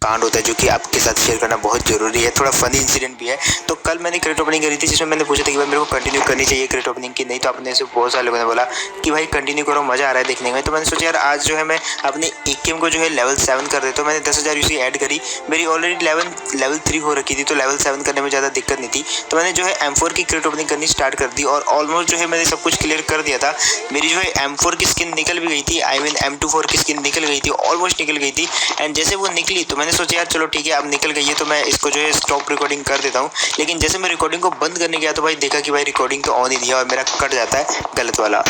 कांड होता है जो कि आपके साथ शेयर करना बहुत ज़रूरी है। थोड़ा फनी इंसिडेंट भी है। तो कल मैंने क्रेट ओपनिंग करी थी जिसमें मैंने पूछा था कि भाई मेरे को कंटिन्यू करनी चाहिए क्रेट ओपनिंग की, नहीं तो आपने ऐसे बहुत सारे लोगों ने बोला कि भाई कंटिन्यू करो, मज़ा आ रहा है देखने में। तो मैंने सोचा यार आज जो है मैं अपने एकेएम को जो है लेवल 7 कर देता हूँ। मैंने 10,000 यूसी ऐड करी। मेरी ऑलरेडी लेवल 3 हो रखी थी, तो लेवल 7 करने में ज़्यादा दिक्कत नहीं थी। तो मैंने जो है M4 की क्रेट ओपनिंग करनी स्टार्ट कर दी और ऑलमोस्ट जो है मैंने सब कुछ क्लियर कर दिया था। मेरी जो है M4 की स्किन निकल भी गई थी, आई मीन M24 की स्किन निकल गई थी, ऑलमोस्ट निकल गई थी। एंड जैसे वो निकली तो मैंने सोचा यार चलो ठीक है, अब निकल गई है तो मैं इसको जो है स्टॉप रिकॉर्डिंग कर देता हूँ। लेकिन जैसे मैं रिकॉर्डिंग को बंद करने गया तो भाई देखा कि भाई रिकॉर्डिंग तो ऑन ही दिया और मेरा कट जाता है गलत वाला।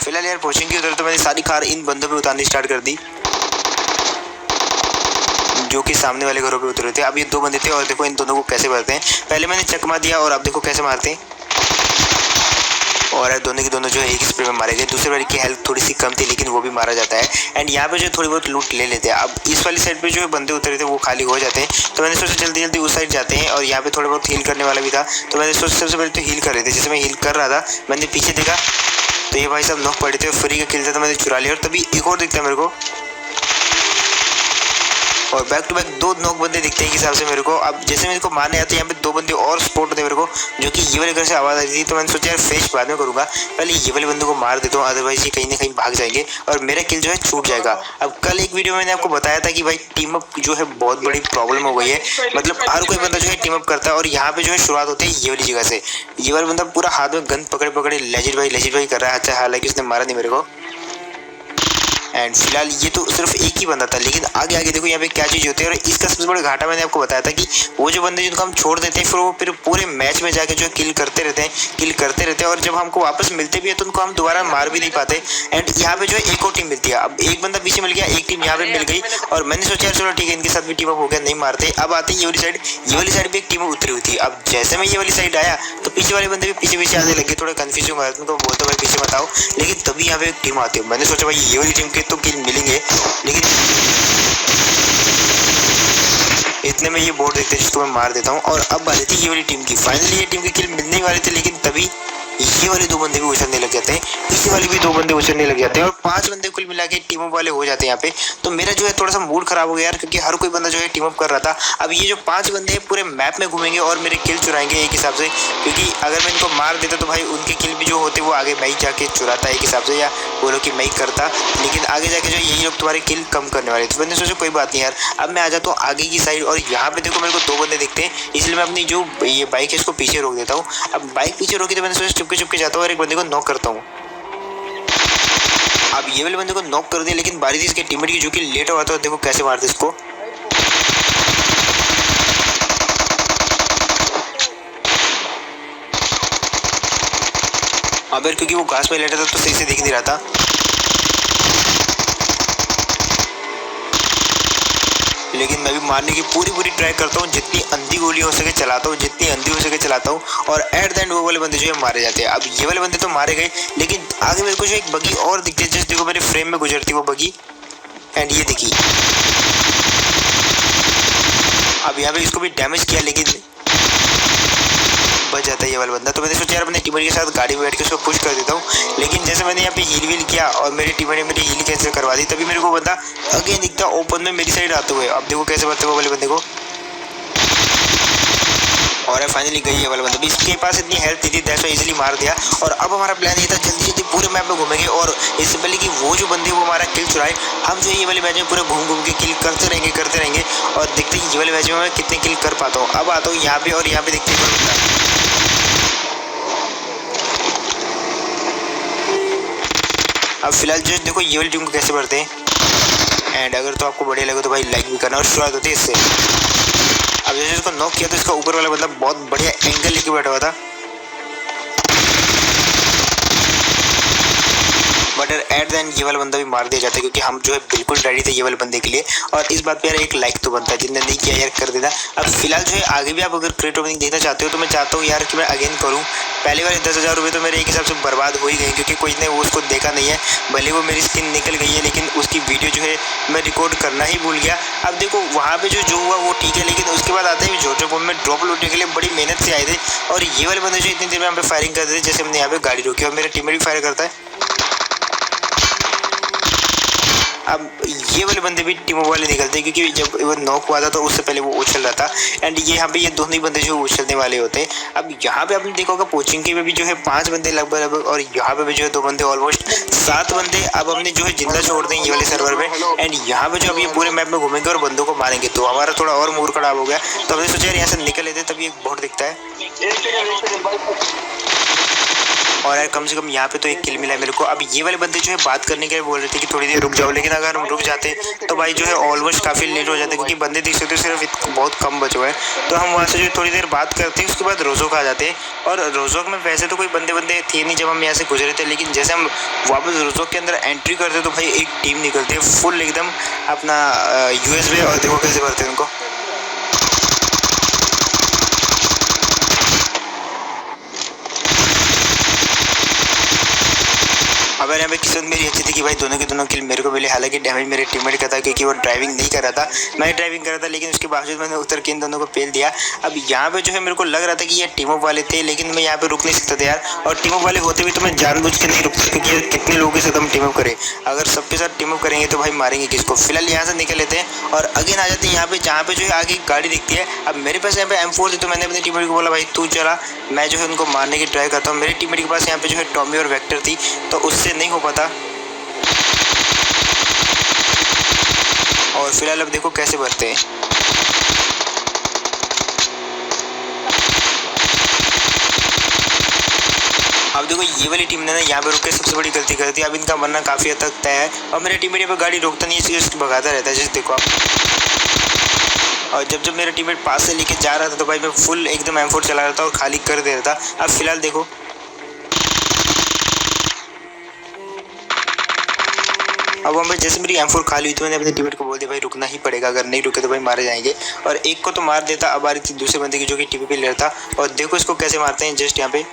फिलहाल यार पहुंचेंगे उधर, तो मैंने सारी कार इन बंदों पे उतारनी स्टार्ट कर दी जो कि सामने वाले घरों पे उतरे थे। अब ये 2 बंदे थे और देखो इन दोनों को कैसे मारते हैं। पहले मैंने चकमा दिया और अब देखो कैसे मारते हैं। और दोनों के दोनों जो है एक स्प्रे में मारे गए। दूसरे वाले की हेल्थ थोड़ी सी कम थी लेकिन वो भी मारा जाता है। एंड यहाँ पे जो थोड़ी बहुत लूट ले लेते हैं। अब इस वाली साइड पे जो बंदे उतरे थे वो खाली हो जाते हैं, तो मैंने सोचा जल्दी जल्दी उस साइड जाते हैं। और यहाँ पे थोड़ा बहुत हील करने वाला भी था, तो मैंने सोचा सबसे पहले तो हील कर रहे थे। जैसे मैं हील कर रहा था मैंने पीछे देखा तो ये भाई सब नॉक पड़े थे, फ्री का किल था तो मैंने चुरा लिया। और तभी एक और दिखता है मेरे को और बैक टू बैक 2 नॉक बंदे दिखते हैं हिसाब से मेरे को। अब जैसे मेरे को मारने आते हैं यहाँ पे 2 बंदे और स्पॉट होते मेरे को, जो कि ये वाले घर से आवाज़ आ रही थी। तो मैंने सोचा यार फेस बाद में करूँगा, पहले ये वाले बंदे को मार देता हूँ, अदरवाइज ये कहीं ना कहीं भाग जाएंगे और मेरा किल जो है छूट जाएगा। अब कल एक वीडियो में मैंने आपको बताया था कि भाई टीम अप जो है बहुत बड़ी प्रॉब्लम हो गई है। मतलब हर कोई बंदा जो है टीम अप करता है और यहाँ पे जो है शुरुआत होती है ये वाली जगह से। ये वाला बंदा पूरा हाथ में गन पकड़े पकड़े लेजिट भाई कर रहा है। अच्छा हालांकि उसने मारा नहीं मेरे को। एंड फिलहाल ये तो सिर्फ एक ही बंदा था, लेकिन आगे आगे देखो यहाँ पे क्या चीज़ होती है। और इसका सबसे बड़ा घाटा मैंने आपको बताया था कि वो जो बंदे जिनको हम छोड़ देते हैं फिर पूरे मैच में जाके जो है किल करते रहते हैं और जब हमको वापस मिलते भी है तो उनको हम दोबारा मार भी नहीं पाते। एंड यहाँ पे जो है एक और टीम मिलती है। अब एक बंदा पीछे मिल गया, एक टीम यहाँ पे मिल गई और मैंने सोचा यार चलो ठीक है इनके साथ भी टीम अप हो गया, नहीं मारते। अब आते ये वाली साइड भी एक टीम उतरी हुई थी। अब जैसे मैं ये वाली साइड आया तो पीछे वाले बंदे भी पीछे पीछे आने लगे, थोड़ा कंफ्यूजन हुआ उनको, बोलते भाई पीछे मत आओ। लेकिन तभी यहाँ पे एक टीम आती है। मैंने सोचा भाई ये वाली टीम के तो किल मिलेंगे, लेकिन इतने में ये बोर्ड देखते हैं जिसको मैं मार देता हूँ। और अब वाली थी ये वाली टीम की। फाइनली ये टीम की किल मिलने वाले थे, लेकिन तभी ये वाले 2 बंदे भी उछलने लग जाते हैं, इसी वाले भी 2 बंदे उछलने लग जाते हैं और 5 बंदे कुल मिला के टीम अप वाले हो जाते हैं यहाँ पे। तो मेरा जो है थोड़ा सा मूड खराब हो गया यार, क्योंकि हर कोई बंदा जो है टीम अप कर रहा था। अब ये जो 5 बंदे हैं पूरे मैप में घूमेंगे और मेरे किल चुराएंगे एक हिसाब से, क्योंकि अगर मैं इनको मार देता तो भाई उनके किल भी जो होते वो आगे मैं ही जाके चुराता एक हिसाब से, या बोलो कि मैं ही करता। लेकिन आगे जाके जो यही लोग तुम्हारे किल कम करने वाले थे। मैंने सोचा कोई बात नहीं यार, अब मैं आ जाता हूँ आगे की साइड और यहाँ पे देखो मेरे को 2 बंदे दिखते हैं, इसलिए मैं अपनी जो ये बाइक है इसको पीछे रोक देता हूँ। अब बाइक पीछे रोकी तो मैंने सोचा चुपके जाता हूँ और एक बंदे को नॉक करता हूँ। अब ये वाले बंदे को नॉक कर दिया, लेकिन बारी थी इसके टीममेट की जो कि लेट हुआ था। देखो कैसे मारते इसको। अब यार क्योंकि वो घास में लेटा था तो सही से दिख नहीं रहा था, लेकिन मैं भी मारने की पूरी ट्राई करता हूँ। जितनी अंधी गोली हो सके चलाता हूँ, जितनी अंधी हो सके चलाता हूँ और एट द एंड वो वाले बंदे जो है मारे जाते हैं। अब ये वाले बंदे तो मारे गए, लेकिन आगे मेरे को जो एक बगी और दिखती है, जैसे देखो मेरे फ्रेम में गुजरती वो बगी। एंड ये देखिए अब यहाँ पे इसको भी डैमेज किया, लेकिन बच जाता है ये वाला बंदा। तो मैंने सोचा यार अपने टीममेट के साथ गाड़ी में बैठ के उसको पुश कर देता हूँ, लेकिन जैसे मैंने यहाँ पे हील वील किया और मेरे टीममेट ने मेरी हील कैंसिल करवा दी, तभी मेरे को बंदा अगेन दिखता ओपन में मेरी साइड आते हुए। अब देखो कैसे मारते वो वाले बंदे को। और फाइनली गई है वाला बंदा भी, इसके पास इतनी हेल्थ नहीं थी, दैट्स व्हाई इजीली मार दिया। और अब हमारा प्लान ये था जल्दी जल्दी पूरे मैप में घूमेंगे और इससे पहले कि वो जो बंदे वो हमारा किल चुराए, हम जो ये वाले मैच में पूरे घूम के किल करते रहेंगे और देखते हैं ये वाले मैच में मैं कितने किल कर पाता हूँ। अब आता हूँ यहाँ पे और यहाँ पे देखते हैं अब फिलहाल जो देखो ये वाली टीम को कैसे बढ़ते हैं। एंड अगर तो आपको बढ़िया लगे तो भाई लाइक भी करना और शुरुआत होती है इससे। अब जैसे इसको नॉक किया तो इसका ऊपर वाला बंदा बहुत बढ़िया एंगल लेके बैठा हुआ था, बट एट द एंड ये वाला बंदा भी मार दिया जाता है, क्योंकि हम जो है बिल्कुल रेडी थे ये वाले बंदे के लिए। और इस बात पे यार एक लाइक तो बनता है, जिनने नहीं किया यार कर देना। अब फिलहाल जो है आगे भी आप अगर क्रेट ओपनिंग देखना चाहते हो तो मैं चाहता हूँ यार कि मैं अगेन करूँ। पहले वाले 10,000 रुपये तो मेरे एक हिसाब से बर्बाद हो ही गए, क्योंकि कोई ने वो उसको देखा नहीं है। भले वो मेरी स्किन निकल गई है, लेकिन उसकी वीडियो जो है मैं रिकॉर्ड करना ही भूल गया। अब देखो वहाँ पे जो हुआ वो ठीक है, लेकिन उसके बाद आते हैं जोजो बम में ड्रॉप लूटने के लिए बड़ी मेहनत से आए थे। और ये वाले बंदे जो इतनी देर में यहाँ पे फायरिंग करते थे, जैसे हमने यहाँ पे गाड़ी रोकी और मेरा टीममेट भी फायर करता है। अब ये वाले बंदे भी टीम वाले निकलते हैं, क्योंकि जब वो नॉक हुआ था तो उससे पहले वो उछल रहा था। एंड ये यहाँ पे ये दोनों ही बंदे जो उछलने वाले होते हैं। अब यहाँ पे आपने देखा होगा पोचिंग के में भी जो है 5 बंदे लगभग, और यहाँ पे भी जो है 2 बंदे, ऑलमोस्ट 7 बंदे अब हमने जो है जिंदा छोड़ दें ये वाले सर्वर में। एंड यहाँ पे जो अब ये पूरे मैप में घूमेंगे और बंदों को मारेंगे, तो हमारा थोड़ा और मूड खराब हो गया। तो हमने सोचा यार यहाँ से निकल लेते, तभी एक बोट दिखता है और यार कम से कम यहाँ पे तो एक किल मिला है मेरे को। अब ये वाले बंदे जो है बात करने के लिए बोल रहे थे कि थोड़ी देर रुक जाओ, लेकिन अगर हम रुक जाते तो भाई जो है ऑलमोस्ट काफ़ी लेट हो जाता, क्योंकि बंदे देख सकते हो सिर्फ बहुत कम बचे हुए हैं। तो हम वहाँ से जो है थोड़ी देर बात करते हैं, उसके बाद रोजोक आ जाते हैं। और रोजोक में वैसे तो कोई बंदे थे नहीं जब हम यहाँ से गुजरे थे, लेकिन जैसे हम वापस रोजोक के अंदर एंट्री करते तो भाई एक टीम निकलती है फुल एकदम अपना यूएस में, और देखो कैसे भरते हैं उनको। अब यहाँ पे किस्मत मेरी अच्छी थी कि भाई दोनों के दोनों किल मेरे को मिले। हालांकि डैमेज मेरे टीममेट का था, क्योंकि वो ड्राइविंग नहीं कर रहा था, मैं ड्राइविंग कर रहा था, लेकिन उसके बावजूद मैंने उतर के इन दोनों को पेल दिया। अब यहाँ पे जो है मेरे को लग रहा था कि ये टीम अप वाले थे, लेकिन मैं यहाँ पे रुक नहीं सकता था यार। और टीम अप वाले होते भी तो मैं जानबूझ के नहीं रुकता, क्योंकि कितने लोगों के साथ हम टीम अप करें। अगर सबके साथ टीम अप करेंगे तो भाई मारेंगे किसको। फिलहाल यहाँ से निकल लेते हैं और अगेन आ जाते हैं यहाँ पे, जहाँ पे जो है आगे गाड़ी दिखती है। अब मेरे पास यहाँ पे M4 थी, तो मैंने अपने टीममेट को बोला भाई तू चला, मैं जो है उनको मारने की ट्राई करता हूँ। मेरे टीममेट के पास यहाँ पे जो है टॉमी और वेक्टर थी, तो उससे नहीं हो पाता। और फिलहाल अब देखो कैसे भरते हैं। अब देखो ये वाली टीम ने ना यहाँ पे रुक के सबसे बड़ी गलती कर दी। अब इनका मरना काफ़ी हद तक तय है, और मेरे टीममेट पे गाड़ी रोकता नहीं है, जस्ट भगाता रहता है, जैसे देखो आप। और जब मेरा टीममेट पास से लेके जा रहा था तो भाई मैं फुल एकदम M4 चला रहा था और खाली कर दे रहा था। अब फिलहाल देखो अब वहाँ पे जैसे मेरी M4 खाली हुई तो मैंने अपने टीममेट को बोल दिया भाई रुकना ही पड़ेगा, अगर नहीं रुके तो भाई मारे जाएंगे। और एक को तो मार देता, अब आ रही थी दूसरे बंदे की जो कि टीपी पे ले था। और देखो इसको कैसे मारते हैं जस्ट यहाँ पे।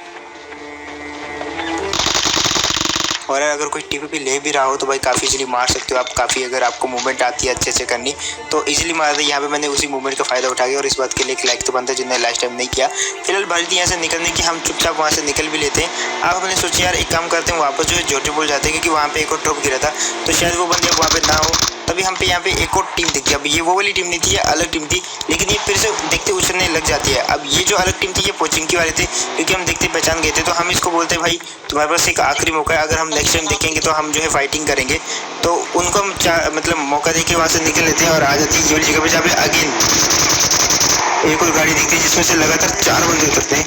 और अगर कोई टीपी ले भी रहा हो तो भाई काफ़ी इजीली मार सकते हो आप, काफ़ी अगर आपको मूवमेंट आती है अच्छे से करनी तो इजीली मार दे। यहाँ पे मैंने उसी मूवमेंट का फ़ायदा उठा गया, और इस बात के लिए एक लाइक तो बनता है जिन्होंने लास्ट टाइम नहीं किया। फिलहाल बारी थी यहाँ से निकलने की, हम चुपचाप वहाँ से निकल भी लेते हैं। अब हमने सोचा यार एक काम करते हैं, वापस जो है जोटी बोल जाते हैं, क्योंकि वहाँ पे एक और ड्रॉप गिरा था, तो शायद वो बंदे वहाँ पे ना हो। तभी हम पे यहाँ पे एक और टीम दिखती है। अब ये वो वाली टीम नहीं थी, ये अलग टीम थी, लेकिन ये फिर से देखते उछलने लग जाती है। अब ये जो अलग टीम थी ये पोचिंग की वाले थे, क्योंकि हम देखते पहचान गए थे। तो हम इसको बोलते हैं भाई तुम्हारे पास एक आखिरी मौका है, अगर हम नेक्स्ट टाइम देखेंगे तो हम जो है फाइटिंग करेंगे। तो उनको हम मतलब मौका देके वहाँ से निकल लेते हैं, और आ जाती है ये वाली जगह पे जहाँ पे अगेन एक और गाड़ी दिखती है, जिसमें से लगातार 4 बंदे उतरते हैं।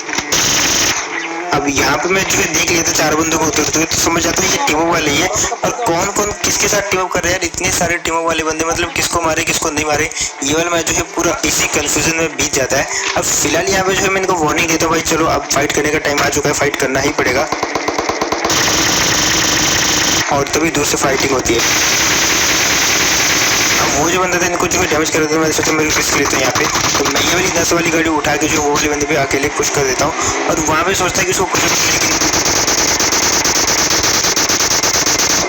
अब यहाँ पे मैं जो है देख लिया था 4 बंदों को उतरते हुए, तो समझ आता है ये टीमों वाले ही है। और कौन कौन किसके साथ टीम अप कर रहे हैं यार, इतने सारे टीमों वाले बंदे, मतलब किसको मारे किसको नहीं मारे, ये वाला मैच जो है पूरा इसी कंफ्यूजन में बीत जाता है। अब फिलहाल यहाँ पे जो है मैं इनको वार्निंग देता हूँ भाई चलो अब फाइट करने का टाइम आ चुका है, फाइट करना ही पड़ेगा। और तभी दूर से फाइटिंग होती है। वो जो बंदा था इनको जो है डैमेज कर रहा था, मैंने सोचा मेरे रिस्क लेता हूँ यहाँ पे, तो मैं ये वाली 10 वाली गाड़ी उठा के जो वो वाले बंदे पे अकेले पुश कर देता हूँ। और वहाँ पे सोचता है कि उसको कुछ,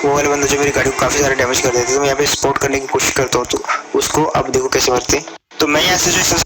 वो वाले बंदा जो मेरी गाड़ी को काफ़ी सारा डैमेज कर देते, तो मैं यहाँ पे स्पॉट करने की कोशिश करता हूँ तो उसको। अब देखो कैसे मरते, तो मैं यहाँ से जो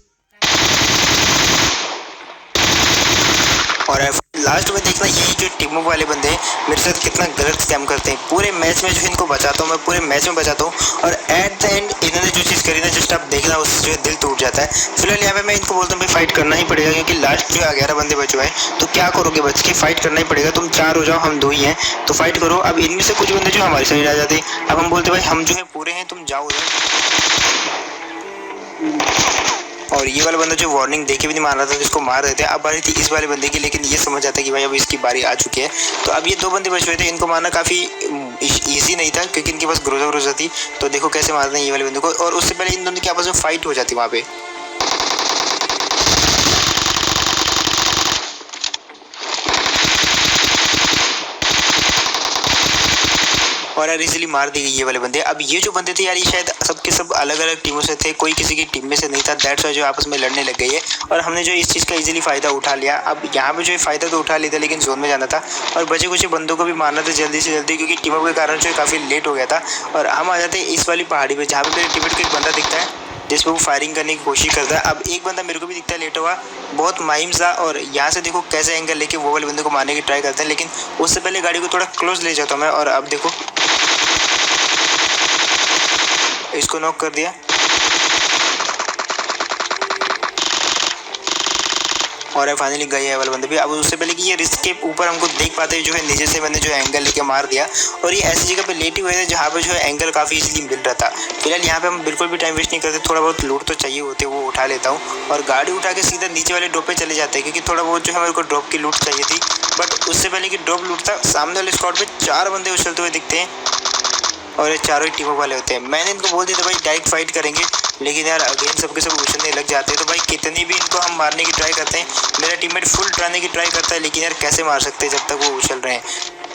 और लास्ट में देखना यही जो टीमों वाले बंदे हैं मेरे साथ कितना गलत स्कैम करते हैं। पूरे मैच में जो है इनको बचाता हूँ मैं, पूरे मैच में बचाता हूँ, और एट द एंड इन्होंने जो चीज़ करी ना जस्ट आप देखना उससे जो है दिल टूट जाता है। फिलहाल यहाँ पे मैं इनको बोलता हूँ भाई फाइट करना ही पड़ेगा, क्योंकि लास्ट जो 11 बंदे बचे हुए हैं, तो क्या करोगे बच के, फाइट करना ही पड़ेगा। तुम 4 हो जाओ, हम 2 ही हैं, तो फाइट करो। अब इनमें से कुछ बंदे जो हमारी साइड आ जाते हैं, अब हम बोलते भाई हम जो है पूरे हैं, तुम जाओ उधर। और ये वाला बंदा जो वार्निंग देके भी नहीं मार रहा था, जिसको मार रहे थे, अब बारी थी इस वाले बंदे की, लेकिन ये समझ आता है कि भाई अब इसकी बारी आ चुकी है। तो अब ये 2 बंदे बचे हुए थे, इनको मारना काफ़ी ईजी नहीं था, क्योंकि इनके पास ग्रोजा थी। तो देखो कैसे मारते हैं ये वाले बंदे को, और उससे पहले इन दोनों की आपस में फाइट हो जाती वहाँ पे। और यार इजीली मार दी गई ये वाले बंदे। अब ये जो बंदे थे यार ये शायद सबके सब अलग अलग टीमों से थे, कोई किसी की टीम में से नहीं था, दैट्स वाई जो आपस में लड़ने लग गई है। और हमने जो इस चीज़ का इजीली फ़ायदा उठा लिया। अब यहाँ पे जो फ़ायदा तो उठा लिया था, लेकिन जोन में जाना था और बचे कुछ बंदों को भी मारना था जल्दी से जल्दी, क्योंकि टीमों के कारण जो काफ़ी लेट हो गया था। और हम आ जाते इस वाली पहाड़ी पर, जहाँ पर मेरे टीममेट को एक बंदा दिखता है जिसपे वो फायरिंग करने की कोशिश करता है। अब एक बंदा मेरे को भी दिखता है लेट हुआ, बहुत माइम सा, और यहाँ से देखो कैसे एंगल लेके वो वाले बंदे को मारने की ट्राई करते हैं, लेकिन उससे पहले गाड़ी को थोड़ा क्लोज ले जाता हूँ मैं। और अब देखो इसको नॉक कर दिया। और फाइनली गए है वाला बंदे भी। अब उससे पहले कि ये रिस्क के ऊपर हमको देख पाते जो है नीचे से मैंने जो एंगल लेके मार दिया, और ये ऐसी जगह पे लेटे हुए थे जहाँ पे जो है एंगल काफ़ी इजीली मिल रहा था। फिलहाल यहाँ पे हम बिल्कुल भी टाइम वेस्ट नहीं करते, थोड़ा बहुत लूट तो चाहिए होते वो उठा लेता हूँ और गाड़ी उठा के सीधा नीचे वाले ड्रॉप पे चले जाते हैं, क्योंकि थोड़ा बहुत जो है मेरे को ड्रॉप की लूट चाहिए थी। बट उससे पहले कि ड्रॉप लूटता, सामने वाले स्पॉट पे 4 बंदे उछलते हुए दिखते हैं और ये चारों ही टीमों वाले होते हैं। मैंने इनको बोल दिया था भाई डायरेक्ट फाइट करेंगे, लेकिन यार अगेन सबके सब उछलने लग जाते हैं। तो भाई कितनी भी इनको हम मारने की ट्राई करते हैं, मेरा टीममेट फुल उठाने की ट्राई करता है, लेकिन यार कैसे मार सकते हैं जब तक वो उछल रहे हैं।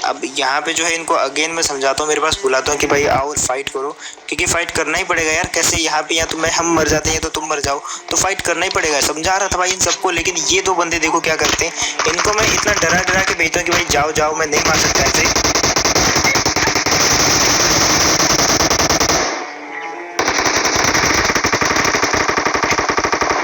अब यहाँ पे जो है इनको अगेन मैं समझाता हूँ, मेरे पास बुलाता हूँ कि भाई आओ और फाइट करो, क्योंकि फाइट करना ही पड़ेगा यार। कैसे यहाँ पे या तो हम मर जाते हैं या तो तुम मर जाओ, तो फाइट करना ही पड़ेगा। समझा रहा था भाई इन सबको, लेकिन ये 2 बंदे देखो क्या करते हैं। इनको मैं इतना डरा डरा के भेजता हूँ कि भाई जाओ जाओ, मैं नहीं मार सकता ऐसे।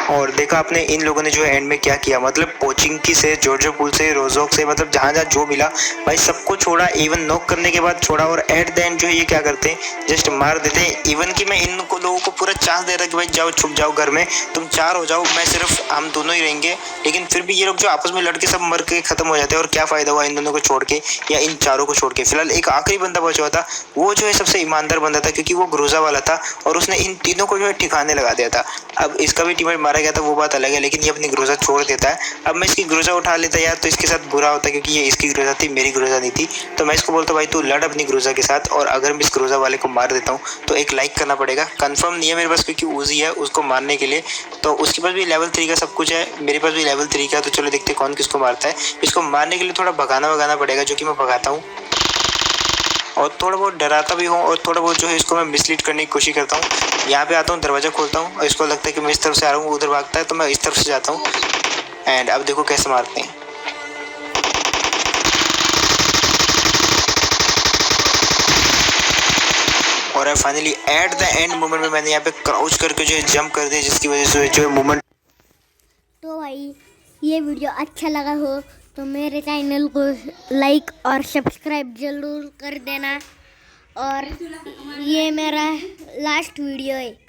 और देखा आपने इन लोगों ने जो है एंड में क्या किया, मतलब कोचिंग की से जॉर्जो पुल से रोजोक से, मतलब जहाँ जहाँ जो मिला भाई सबको छोड़ा। इवन नॉक करने के बाद छोड़ा, और एट द एंड जो है ये क्या करते हैं, जस्ट मार देते हैं। इवन कि मैं इन लोगों को पूरा चांस दे रहा कि भाई जाओ छुप जाओ घर में, तुम 4 हो जाओ, मैं सिर्फ हम दोनों ही रहेंगे। लेकिन फिर भी ये लोग जो आपस में लड़के सब मर के खत्म हो जाते हैं, और क्या फायदा हुआ इन दोनों को छोड़ के या इन चारों को छोड़ के। फिलहाल एक आखिरी बंदा बचा हुआ था, वो जो है सबसे ईमानदार बंदा था, क्योंकि वो ग्रोजा वाला था और उसने इन तीनों को जो है ठिकाने लगा दिया था। अब इसका भी टीममेट मारा गया था वो बात अलग है, लेकिन ये अपनी ग्रोजा छोड़ देता है। अब मैं इसकी ग्रोजा उठा लेता यार तो इसके साथ बुरा होता, क्योंकि ये इसकी ग्रोजा थी, मेरी ग्रोजा नहीं थी। तो मैं इसको बोलता भाई तू लड़ अपनी ग्रोजा के साथ, और अगर मैं इस ग्रोजा वाले को मार देता हूँ तो एक लाइक करना पड़ेगा। कंफर्म नहीं है मेरे पास, क्योंकि उजी है उसको मारने के लिए, तो उसके पास भी लेवल 3 का सब कुछ है, मेरे पास भी लेवल 3 का। तो चलो देखते कौन किसको मारता है। इसको मारने के लिए थोड़ा भगाना पड़ेगा, जो कि मैं भगाता हूँ, और थोड़ा बहुत डराता भी हूँ, और थोड़ा बहुत जो है इसको मैं मिसलीड करने की कोशिश करता हूँ। यहाँ पे आता हूँ, दरवाज़ा खोलता हूँ, और इसको लगता है कि मैं इस तरफ से आ रहा हूँ, उधर भागता है, तो मैं इस तरफ से जाता हूँ। एंड अब देखो कैसे मारते हैं। और finally at the end moment में मैंने यहाँ पे क्राउच करके जो है जंप कर दिया, जिसकी वजह से जो है मोमेंट। तो भाई ये वीडियो अच्छा लगा हो तो मेरे चैनल को लाइक और सब्सक्राइब ज़रूर कर देना, और ये मेरा लास्ट वीडियो है।